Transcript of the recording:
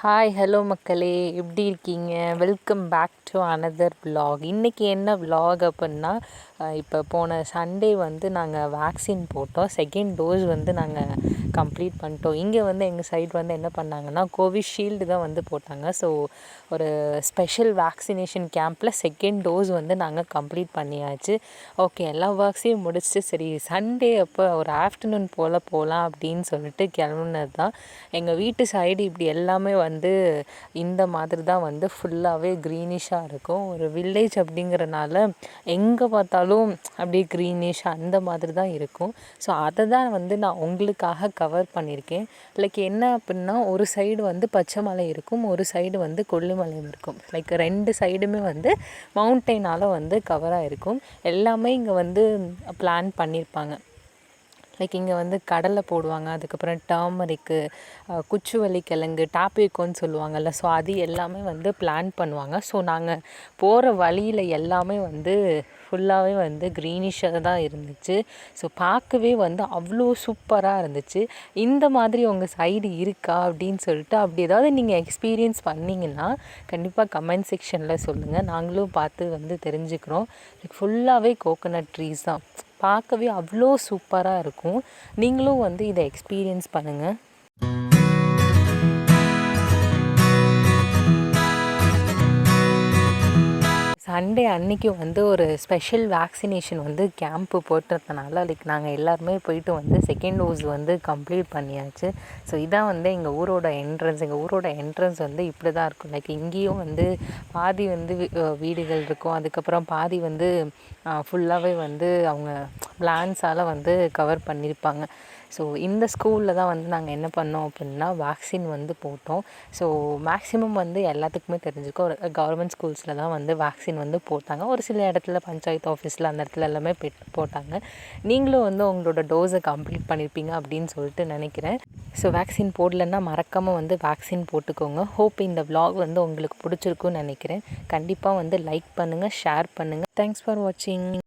Hi hello மக்களே, எப்படி இருக்கீங்க? Welcome back to another vlog. இன்றைக்கி என்ன vlog அப்படின்னா, இப்போ போன சண்டே வந்து நாங்கள் வேக்சின் போட்டோம். செகண்ட் டோஸ் வந்து நாங்கள் கம்ப்ளீட் பண்ணிட்டோம். இங்கே வந்து எங்கள் சைடு வந்து என்ன பண்ணாங்கன்னா, கோவிஷீல்டு தான் வந்து போட்டாங்க. ஸோ ஒரு ஸ்பெஷல் வேக்சினேஷன் கேம்பில் செகண்ட் டோஸ் வந்து நாங்கள் கம்ப்ளீட் பண்ணியாச்சு. ஓகே, எல்லா ஒர்க்ஸையும் முடிச்சுட்டு சரி சண்டே அப்போ ஒரு ஆஃப்டர்நூன் போகலாம் அப்படின்னு சொல்லிட்டு கிளம்புனது தான். எங்கள் வீட்டு சைடு இப்படி எல்லாமே வந்து இந்த மாதிரி தான் வந்து ஃபுல்லாகவே க்ரீனிஷாக இருக்கும். ஒரு வில்லேஜ் அப்படிங்கிறனால எங்கே பார்த்தாலும் அப்படியே க்ரீனிஷ் அந்த மாதிரி தான் இருக்கும். ஸோ அதை தான் வந்து நான் உங்களுக்காக கவர் பண்ணியிருக்கேன். லைக் என்ன அப்படின்னா, ஒரு சைடு வந்து பச்சைமலை இருக்கும், ஒரு சைடு வந்து கொல்லிமலை இருக்கும். லைக் ரெண்டு சைடுமே வந்து மவுண்டெயினால் வந்து கவராக இருக்கும். எல்லாமே இங்கே வந்து பிளான் பண்ணியிருப்பாங்க. லைக் இங்கே வந்து கடலை போடுவாங்க, அதுக்கப்புறம் டர்மரிக்கு, குச்சுவள்ளி கிழங்கு, டாப்பியோக்கோன்னு சொல்லுவாங்கள்ல. ஸோ அது எல்லாமே வந்து பிளான் பண்ணுவாங்க. ஸோ நாங்கள் போகிற வழியில் எல்லாமே வந்து ஃபுல்லாகவே வந்து க்ரீனிஷாக தான் இருந்துச்சு. ஸோ பார்க்கவே வந்து அவ்வளோ சூப்பராக இருந்துச்சு. இந்த மாதிரி உங்கள் சைடு இருக்கா அப்படின்னு சொல்லிட்டு, அப்படி ஏதாவது நீங்கள் எக்ஸ்பீரியன்ஸ் பண்ணிங்கன்னா கண்டிப்பாக கமெண்ட் செக்ஷனில் சொல்லுங்கள். நாங்களும் பார்த்து வந்து தெரிஞ்சுக்கிறோம். லைக் ஃபுல்லாகவே கோகோனட் ட்ரீஸ் தான், பார்க்கவே அவ்வளோ சூப்பராக இருக்கும். நீங்களும் வந்து இதை எக்ஸ்பீரியன்ஸ் பண்ணுங்கள். சண்டே அன்றைக்கி வந்து ஒரு ஸ்பெஷல் வேக்சினேஷன் வந்து கேம்ப்பு போட்டுறதுனால லைக் நாங்கள் எல்லாருமே போயிட்டு வந்து செகண்ட் டோஸ் வந்து கம்ப்ளீட் பண்ணியாச்சு. ஸோ இதான் வந்து எங்கள் ஊரோட என்ட்ரன்ஸ் வந்து இப்படி தான் இருக்கும். லைக் இங்கேயும் வந்து பாதி வந்து வீடுகள் இருக்கும், அதுக்கப்புறம் பாதி வந்து ஃபுல்லாகவே வந்து அவங்க பிளான்ஸால் வந்து கவர் பண்ணியிருப்பாங்க. ஸோ இந்த ஸ்கூலில் தான் வந்து நாங்கள் என்ன பண்ணோம் அப்படின்னா, வேக்சின் வந்து போட்டோம். ஸோ மேக்ஸிமம் வந்து எல்லாத்துக்குமே தெரிஞ்சுக்கோ, ஒரு கவர்மெண்ட் ஸ்கூல்ஸில் தான் வந்து வேக்சின் வந்து போட்டாங்க. ஒரு சில இடத்துல பஞ்சாயத்து ஆஃபீஸில் அந்த இடத்துல எல்லாமே போட்டாங்க. நீங்களும் வந்து உங்களோட டோஸை கம்ப்ளீட் பண்ணியிருப்பீங்க அப்படின்னு சொல்லிட்டு நினைக்கிறேன். ஸோ வேக்சின் போடலைன்னா மறக்காமல் வந்து வேக்சின் போட்டுக்கோங்க. ஹோப் இந்த vlog வந்து உங்களுக்கு பிடிச்சிருக்குன்னு நினைக்கிறேன். கண்டிப்பாக வந்து லைக் பண்ணுங்கள், ஷேர் பண்ணுங்கள். தேங்க்ஸ் ஃபார் வாட்சிங்.